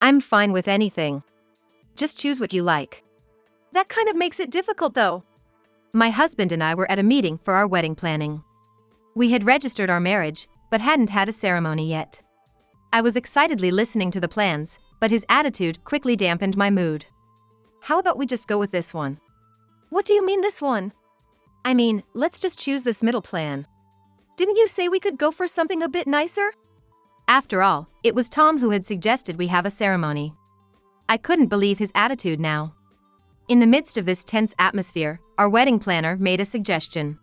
I'm fine with anything. Just choose what you like. That kind of makes it difficult though. My husband and I were at a meeting for our wedding planning. We had registered our marriage, but hadn't had a ceremony yet. I was excitedly listening to the plans, but his attitude quickly dampened my mood. How about we just go with this one? What do you mean this one? I mean, let's just choose this middle plan. Didn't you say we could go for something a bit nicer? After all, it was Tom who had suggested we have a ceremony. I couldn't believe his attitude now. In the midst of this tense atmosphere, our wedding planner made a suggestion.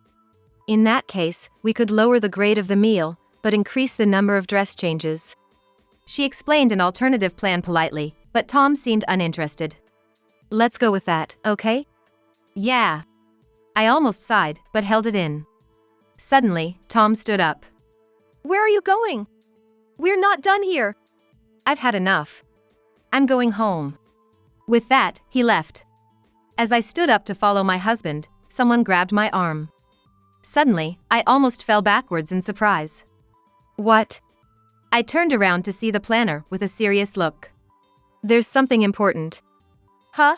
In that case, we could lower the grade of the meal, but increase the number of dress changes. She explained an alternative plan politely, but Tom seemed uninterested. Let's go with that, okay? Yeah. I almost sighed, but held it in. Suddenly, Tom stood up. Where are you going? We're not done here. I've had enough. I'm going home. With that, he left. As I stood up to follow my husband, someone grabbed my arm. Suddenly, I almost fell backwards in surprise. What? I turned around to see the planner with a serious look. There's something important. Huh?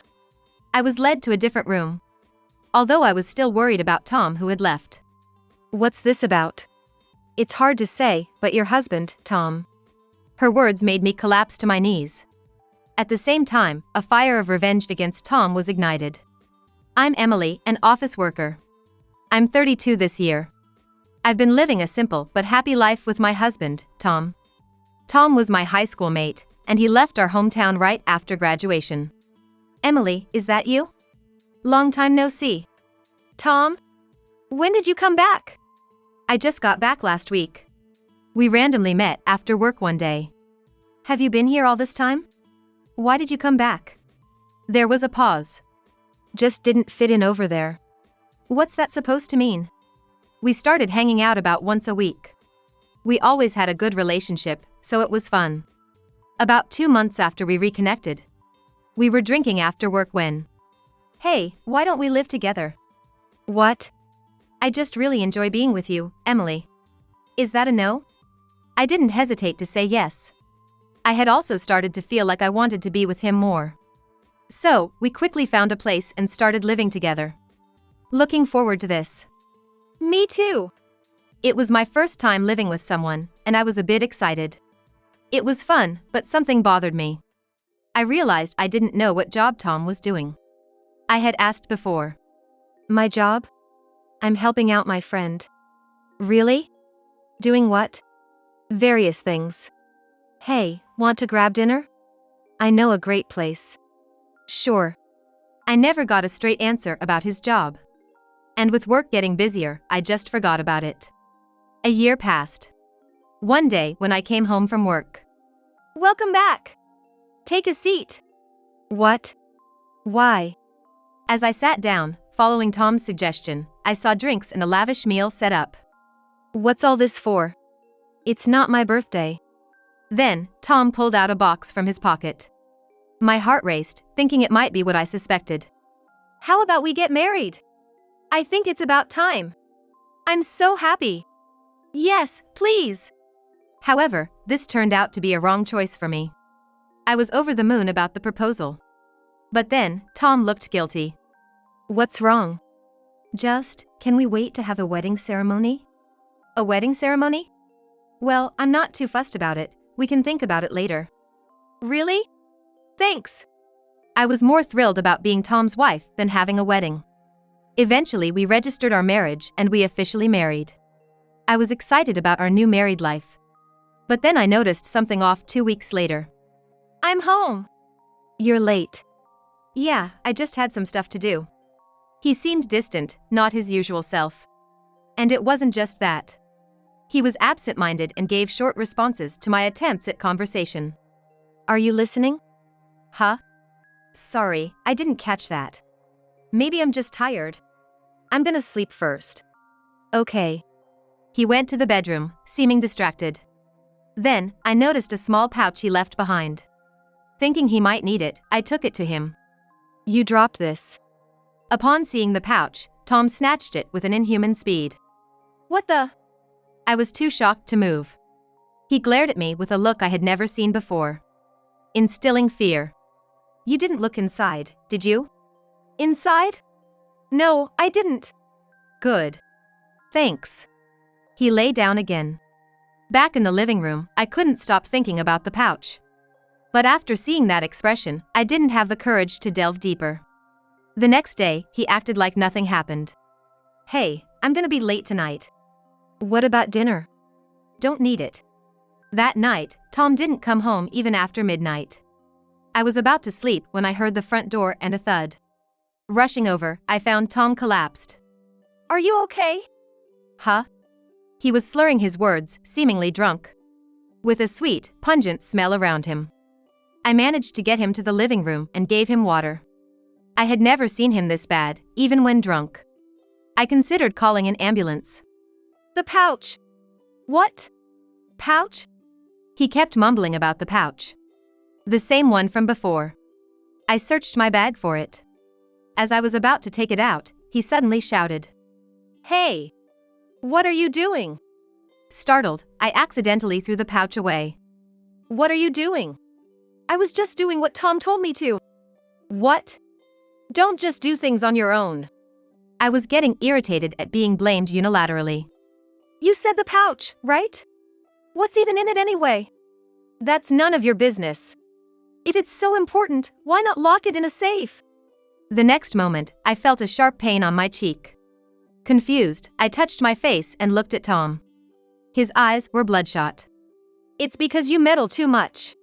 I was led to a different room. Although I was still worried about Tom who had left. What's this about? It's hard to say, but your husband, Tom. Her words made me collapse to my knees. At the same time, a fire of revenge against Tom was ignited. I'm Emily, an office worker. I'm 32 this year. I've been living a simple but happy life with my husband, Tom. Tom was my high school mate, and he left our hometown right after graduation. Emily, is that you? Long time no see. Tom? When did you come back? I just got back last week. We randomly met after work one day. Have you been here all this time? Why did you come back? There was a pause. Just didn't fit in over there. What's that supposed to mean? We started hanging out about once a week. We always had a good relationship, so it was fun. About 2 months after we reconnected. We were drinking after work when. Hey, why don't we live together? What? I just really enjoy being with you, Emily. Is that a no? I didn't hesitate to say yes. I had also started to feel like I wanted to be with him more. So, we quickly found a place and started living together. Looking forward to this. Me too. It was my first time living with someone, and I was a bit excited. It was fun, but something bothered me. I realized I didn't know what job Tom was doing. I had asked before. My job? I'm helping out my friend. Really? Doing what? Various things. Hey, want to grab dinner? I know a great place. Sure. I never got a straight answer about his job. And with work getting busier, I just forgot about it. A year passed. One day when I came home from work. Welcome back. Take a seat. What? Why? As I sat down, following Tom's suggestion, I saw drinks and a lavish meal set up. What's all this for? It's not my birthday. Then, Tom pulled out a box from his pocket. My heart raced, thinking it might be what I suspected. How about we get married? I think it's about time. I'm so happy. Yes, please. However, this turned out to be a wrong choice for me. I was over the moon about the proposal. But then, Tom looked guilty. What's wrong? Can we wait to have a wedding ceremony? A wedding ceremony? Well, I'm not too fussed about it. We can think about it later. Really? Thanks. I was more thrilled about being Tom's wife than having a wedding. Eventually, we registered our marriage and we officially married. I was excited about our new married life. But then I noticed something off 2 weeks later. I'm home. You're late. Yeah, I just had some stuff to do. He seemed distant, not his usual self. And it wasn't just that. He was absent-minded and gave short responses to my attempts at conversation. Are you listening? Huh? Sorry, I didn't catch that. Maybe I'm just tired. I'm gonna sleep first. Okay. He went to the bedroom, seeming distracted. Then, I noticed a small pouch he left behind. Thinking he might need it, I took it to him. You dropped this. Upon seeing the pouch, Tom snatched it with an inhuman speed. What the? I was too shocked to move. He glared at me with a look I had never seen before. instilling fear. You didn't look inside, did you? Inside? No, I didn't. Good. Thanks. He lay down again. Back in the living room, I couldn't stop thinking about the pouch. But after seeing that expression, I didn't have the courage to delve deeper. The next day, he acted like nothing happened. Hey, I'm gonna be late tonight. What about dinner? Don't need it. That night, Tom didn't come home even after midnight. I was about to sleep when I heard the front door and a thud. Rushing over, I found Tom collapsed. Are you okay? Huh? He was slurring his words, seemingly drunk, with a sweet, pungent smell around him. I managed to get him to the living room and gave him water. I had never seen him this bad, even when drunk. I considered calling an ambulance. The pouch. What? Pouch? He kept mumbling about the pouch. The same one from before. I searched my bag for it. As I was about to take it out, he suddenly shouted. Hey! What are you doing? Startled, I accidentally threw the pouch away. What are you doing? I was just doing what Tom told me to. What? Don't just do things on your own. I was getting irritated at being blamed unilaterally. You said the pouch, right? What's even in it anyway? That's none of your business. If it's so important, why not lock it in a safe? The next moment, I felt a sharp pain on my cheek. Confused, I touched my face and looked at Tom. His eyes were bloodshot. It's because you meddle too much.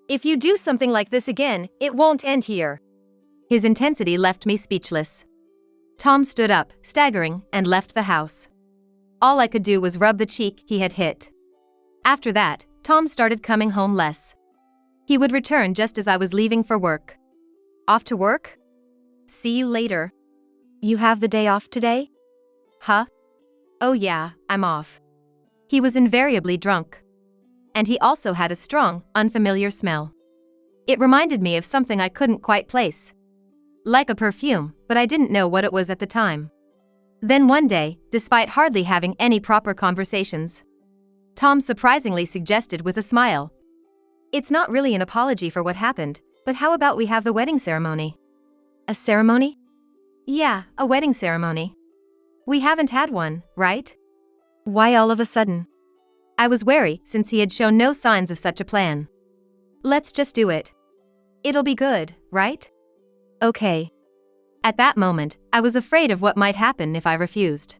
If you do something like this again, it won't end here. His intensity left me speechless. Tom stood up, staggering, and left the house. All I could do was rub the cheek he had hit. After that, Tom started coming home less. He would return just as I was leaving for work. Off to work? See you later. You have the day off today? Huh? Oh yeah, I'm off. He was invariably drunk. And he also had a strong, unfamiliar smell. It reminded me of something I couldn't quite place. Like a perfume, but I didn't know what it was at the time. Then one day, despite hardly having any proper conversations, Tom surprisingly suggested with a smile. It's not really an apology for what happened, but how about we have the wedding ceremony? A ceremony? Yeah, a wedding ceremony. We haven't had one, right? Why all of a sudden? I was wary since he had shown no signs of such a plan. Let's just do it. It'll be good, right? Okay. At that moment, I was afraid of what might happen if I refused.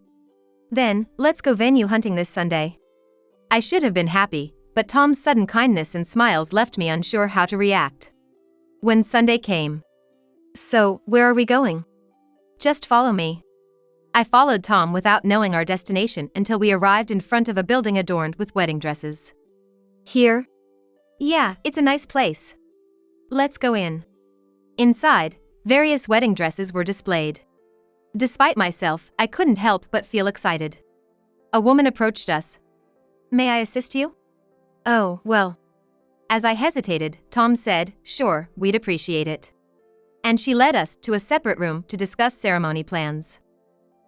Then, let's go venue hunting this Sunday. I should have been happy, but Tom's sudden kindness and smiles left me unsure how to react. When Sunday came. So, where are we going? Just follow me. I followed Tom without knowing our destination until we arrived in front of a building adorned with wedding dresses. Here? Yeah, it's a nice place. Let's go in. Inside, various wedding dresses were displayed. Despite myself, I couldn't help but feel excited. A woman approached us. May I assist you? Oh, well. As I hesitated, Tom said, sure, we'd appreciate it. And she led us to a separate room to discuss ceremony plans.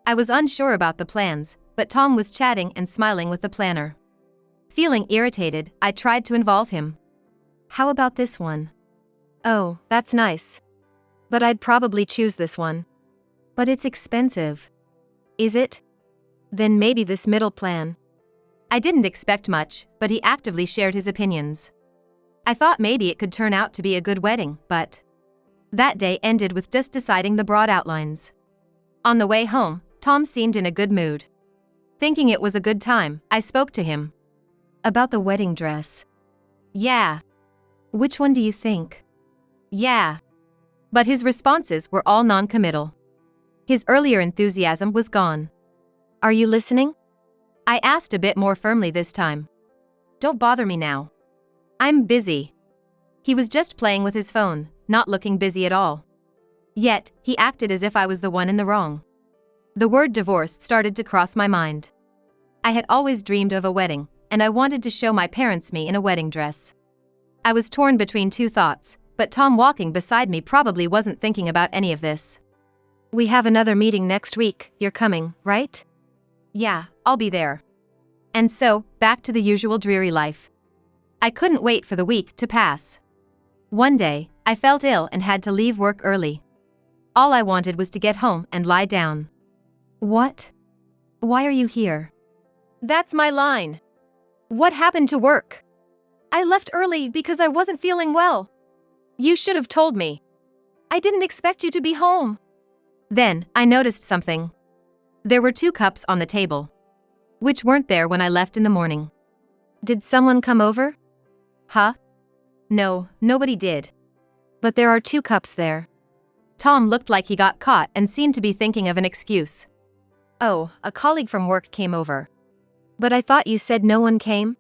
I was unsure about the plans, but Tom was chatting and smiling with the planner. Feeling irritated, I tried to involve him. How about this one? Oh, that's nice. But I'd probably choose this one. But it's expensive. Is it? Then maybe this middle plan. I didn't expect much, but he actively shared his opinions. I thought maybe it could turn out to be a good wedding, but that day ended with just deciding the broad outlines. On the way home, Tom seemed in a good mood. Thinking it was a good time, I spoke to him. About the wedding dress. Yeah. Which one do you think? Yeah. But his responses were all non-committal. His earlier enthusiasm was gone. Are you listening? I asked a bit more firmly this time. Don't bother me now. I'm busy. He was just playing with his phone, not looking busy at all. Yet, he acted as if I was the one in the wrong. The word divorce started to cross my mind. I had always dreamed of a wedding, and I wanted to show my parents me in a wedding dress. I was torn between two thoughts, but Tom walking beside me probably wasn't thinking about any of this. We have another meeting next week, you're coming, right? Yeah, I'll be there. And so, back to the usual dreary life. I couldn't wait for the week to pass. One day, I felt ill and had to leave work early. All I wanted was to get home and lie down. What? Why are you here? That's my line. What happened to work? I left early because I wasn't feeling well. You should have told me. I didn't expect you to be home. Then, I noticed something. There were 2 cups on the table, which weren't there when I left in the morning. Did someone come over? Huh? No, nobody did. But there are 2 cups there. Tom looked like he got caught and seemed to be thinking of an excuse. Oh, a colleague from work came over. But I thought you said no one came?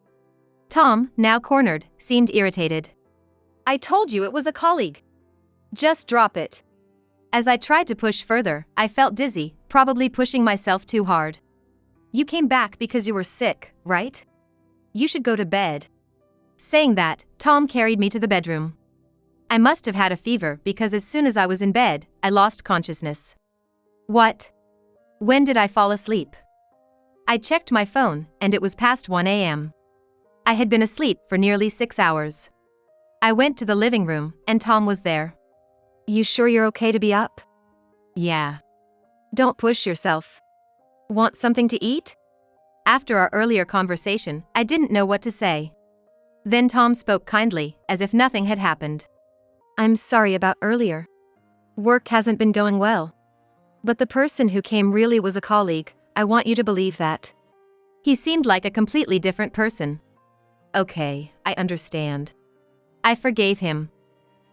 Tom, now cornered, seemed irritated. I told you it was a colleague. Just drop it. As I tried to push further, I felt dizzy, probably pushing myself too hard. You came back because you were sick, right? You should go to bed. Saying that, Tom carried me to the bedroom. I must have had a fever because as soon as I was in bed, I lost consciousness. What? When did I fall asleep? I checked my phone, and it was past 1 a.m. I had been asleep for nearly 6 hours. I went to the living room, and Tom was there. You sure you're okay to be up? Yeah. Don't push yourself. Want something to eat? After our earlier conversation, I didn't know what to say. Then Tom spoke kindly, as if nothing had happened. I'm sorry about earlier. Work hasn't been going well. But the person who came really was a colleague. I want you to believe that. He seemed like a completely different person. Okay, I understand. I forgave him.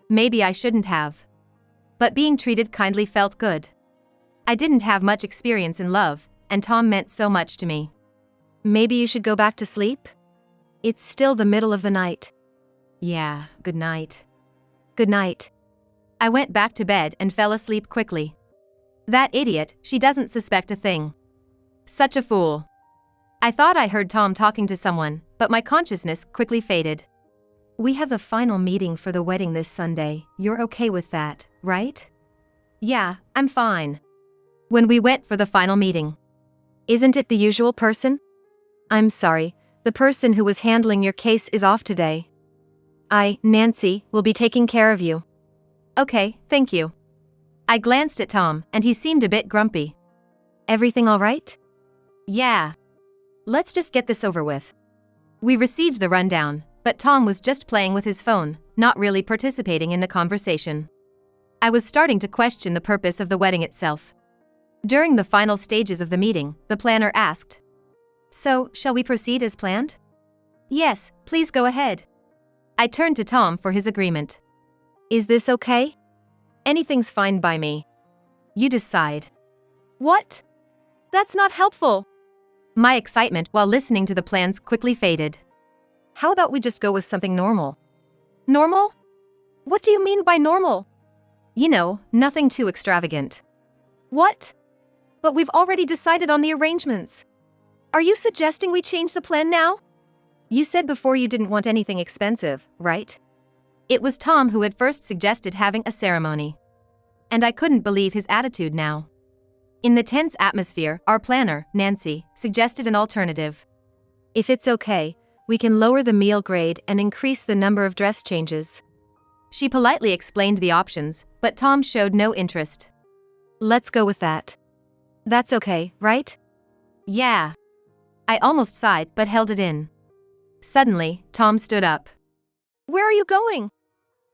Maybe I shouldn't have. But being treated kindly felt good. I didn't have much experience in love, and Tom meant so much to me. Maybe you should go back to sleep? It's still the middle of the night. Yeah, good night. Good night. I went back to bed and fell asleep quickly. That idiot, she doesn't suspect a thing. Such a fool. I thought I heard Tom talking to someone, but my consciousness quickly faded. We have the final meeting for the wedding this Sunday. You're okay with that, right? Yeah, I'm fine. When we went for the final meeting. Isn't it the usual person? I'm sorry, the person who was handling your case is off today. Nancy, will be taking care of you. Okay, thank you. I glanced at Tom, and he seemed a bit grumpy. Everything all right? Yeah. Let's just get this over with. We received the rundown, but Tom was just playing with his phone, not really participating in the conversation. I was starting to question the purpose of the wedding itself. During the final stages of the meeting, the planner asked, So, shall we proceed as planned? Yes, please go ahead. I turned to Tom for his agreement. Is this okay? Anything's fine by me. You decide. What? That's not helpful. My excitement while listening to the plans quickly faded. How about we just go with something normal? Normal? What do you mean by normal? You know, nothing too extravagant. What? But we've already decided on the arrangements. Are you suggesting we change the plan now? You said before you didn't want anything expensive, right? It was Tom who had first suggested having a ceremony. And I couldn't believe his attitude now. In the tense atmosphere, our planner, Nancy, suggested an alternative. If it's okay, we can lower the meal grade and increase the number of dress changes. She politely explained the options, but Tom showed no interest. Let's go with that. That's okay, right? Yeah. I almost sighed but held it in. Suddenly, Tom stood up. Where are you going?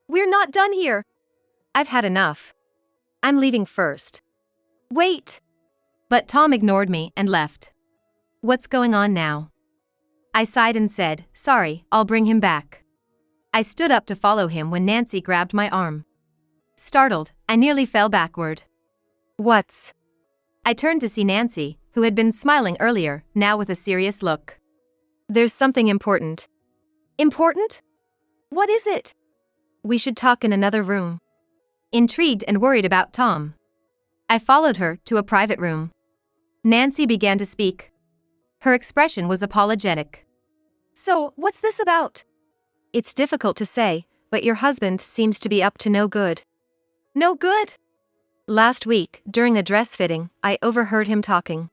We're not done here. I've had enough. I'm leaving first. Wait. But Tom ignored me and left. What's going on now? I sighed and said, Sorry, I'll bring him back. I stood up to follow him when Nancy grabbed my arm. Startled, I nearly fell backward. What's? I turned to see Nancy, who had been smiling earlier, now with a serious look. There's something important. Important? What is it? We should talk in another room. Intrigued and worried about Tom, I followed her to a private room. Nancy began to speak. Her expression was apologetic. So, what's this about? It's difficult to say, but your husband seems to be up to no good. No good? Last week, during a dress fitting, I overheard him talking.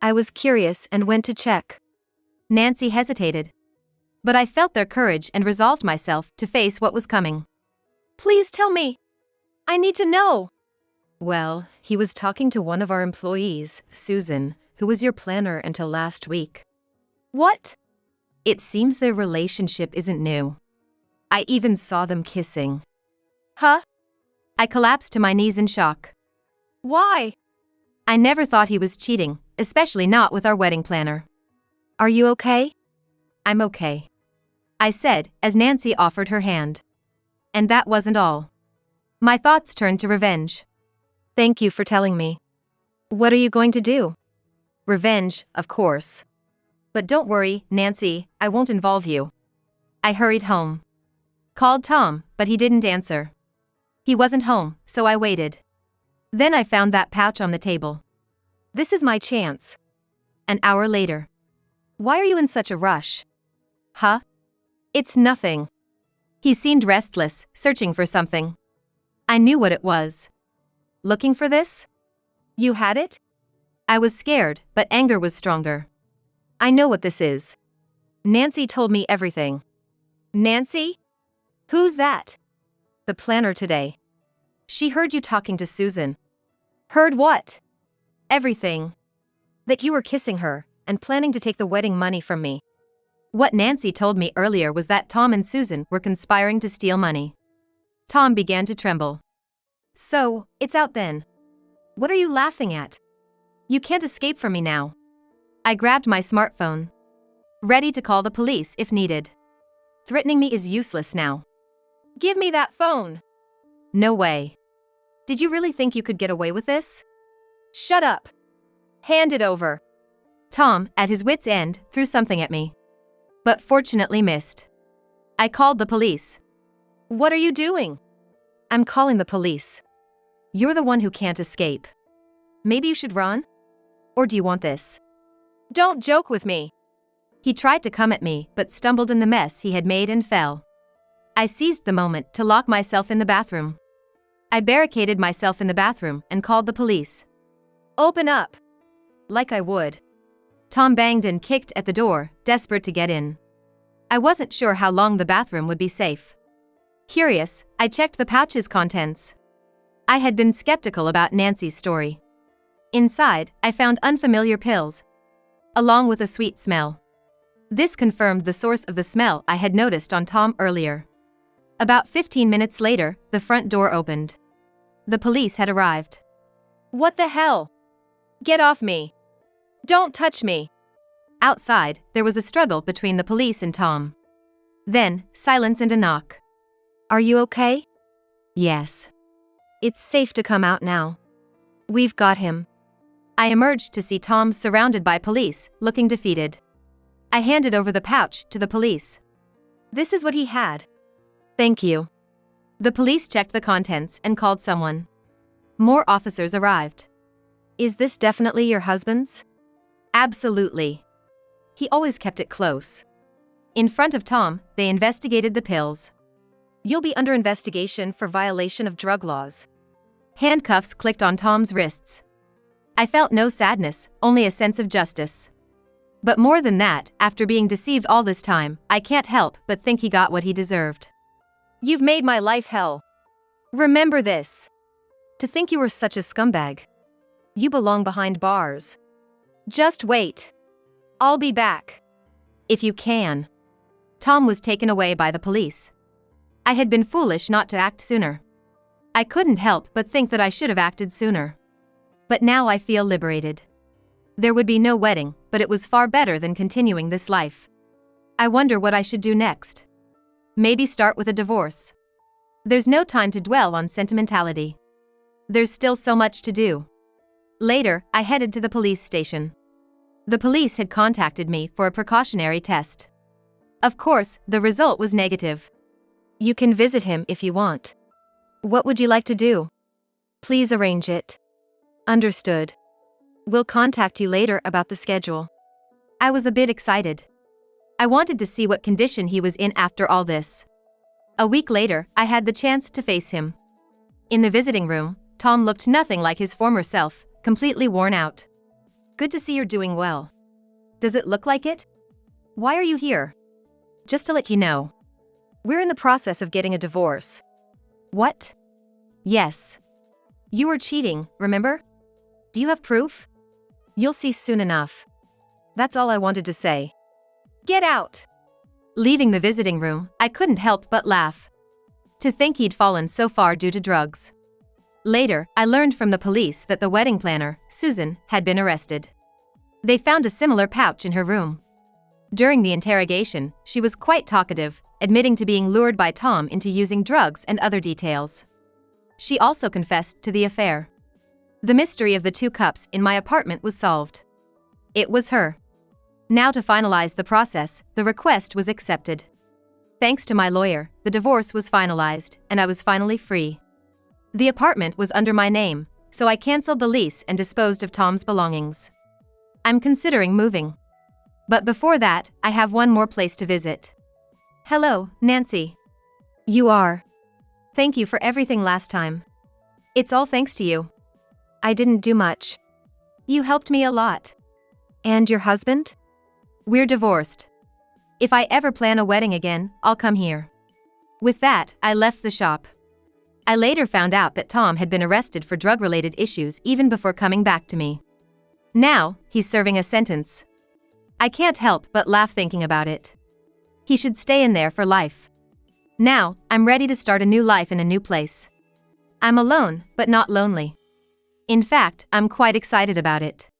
I was curious and went to check. Nancy hesitated. But I felt their courage and resolved myself to face what was coming. Please tell me. I need to know. Well, he was talking to one of our employees, Susan, who was your planner until last week. What? It seems their relationship isn't new. I even saw them kissing. Huh? I collapsed to my knees in shock. Why? I never thought he was cheating, especially not with our wedding planner. Are you okay? I'm okay, I said, as Nancy offered her hand. And that wasn't all. My thoughts turned to revenge. Thank you for telling me. What are you going to do? Revenge, of course. But don't worry, Nancy, I won't involve you. I hurried home. Called Tom, but he didn't answer. He wasn't home, so I waited. Then I found that pouch on the table. This is my chance. An hour later. Why are you in such a rush? Huh? It's nothing. He seemed restless, searching for something. I knew what it was. Looking for this? You had it? I was scared, but anger was stronger. I know what this is. Nancy told me everything. Nancy? Who's that? The planner today. She heard you talking to Susan. Heard what? Everything. That you were kissing her, and planning to take the wedding money from me. What Nancy told me earlier was that Tom and Susan were conspiring to steal money. Tom began to tremble. So, it's out then. What are you laughing at? You can't escape from me now. I grabbed my smartphone. Ready to call the police if needed. Threatening me is useless now. Give me that phone. No way. Did you really think you could get away with this? Shut up. Hand it over. Tom, at his wit's end, threw something at me. But fortunately missed. I called the police. What are you doing? I'm calling the police. You're the one who can't escape. Maybe you should run? Or do you want this? Don't joke with me. He tried to come at me, but stumbled in the mess he had made and fell. I seized the moment to lock myself in the bathroom. I barricaded myself in the bathroom and called the police. Open up. Like I would. Tom banged and kicked at the door, desperate to get in. I wasn't sure how long the bathroom would be safe. Curious, I checked the pouch's contents. I had been skeptical about Nancy's story. Inside, I found unfamiliar pills, along with a sweet smell. This confirmed the source of the smell I had noticed on Tom earlier. About 15 minutes later, the front door opened. The police had arrived. What the hell? Get off me. Don't touch me. Outside, there was a struggle between the police and Tom. Then, silence and a knock. Are you okay? Yes. It's safe to come out now. We've got him. I emerged to see Tom surrounded by police, looking defeated. I handed over the pouch to the police. This is what he had. Thank you. The police checked the contents and called someone. More officers arrived. Is this definitely your husband's? Absolutely. He always kept it close. In front of Tom, they investigated the pills. You'll be under investigation for violation of drug laws. Handcuffs clicked on Tom's wrists. I felt no sadness, only a sense of justice. But more than that, after being deceived all this time, I can't help but think he got what he deserved. You've made my life hell. Remember this. To think you were such a scumbag. You belong behind bars. Just wait. I'll be back. If you can. Tom was taken away by the police. I had been foolish not to act sooner. I couldn't help but think that I should have acted sooner. But now I feel liberated. There would be no wedding, but it was far better than continuing this life. I wonder what I should do next. Maybe start with a divorce. There's no time to dwell on sentimentality. There's still so much to do. Later, I headed to the police station. The police had contacted me for a precautionary test. Of course, the result was negative. You can visit him if you want. What would you like to do? Please arrange it. Understood. We'll contact you later about the schedule. I was a bit excited. I wanted to see what condition he was in after all this. A week later, I had the chance to face him. In the visiting room, Tom looked nothing like his former self, completely worn out. Good to see you're doing well. Does it look like it? Why are you here? Just to let you know. We're in the process of getting a divorce. What? Yes. You were cheating, remember? Do you have proof? You'll see soon enough. That's all I wanted to say. Get out! Leaving the visiting room, I couldn't help but laugh. To think he'd fallen so far due to drugs. Later, I learned from the police that the wedding planner, Susan, had been arrested. They found a similar pouch in her room. During the interrogation, she was quite talkative, admitting to being lured by Tom into using drugs and other details. She also confessed to the affair. The mystery of the 2 cups in my apartment was solved. It was her. Now to finalize the process, the request was accepted. Thanks to my lawyer, the divorce was finalized, and I was finally free. The apartment was under my name, so I canceled the lease and disposed of Tom's belongings. I'm considering moving. But before that, I have one more place to visit. Hello, Nancy. You are. Thank you for everything last time. It's all thanks to you. I didn't do much. You helped me a lot. And your husband? We're divorced. If I ever plan a wedding again, I'll come here. With that, I left the shop. I later found out that Tom had been arrested for drug-related issues even before coming back to me. Now, he's serving a sentence. I can't help but laugh thinking about it. He should stay in there for life. Now, I'm ready to start a new life in a new place. I'm alone, but not lonely. In fact, I'm quite excited about it.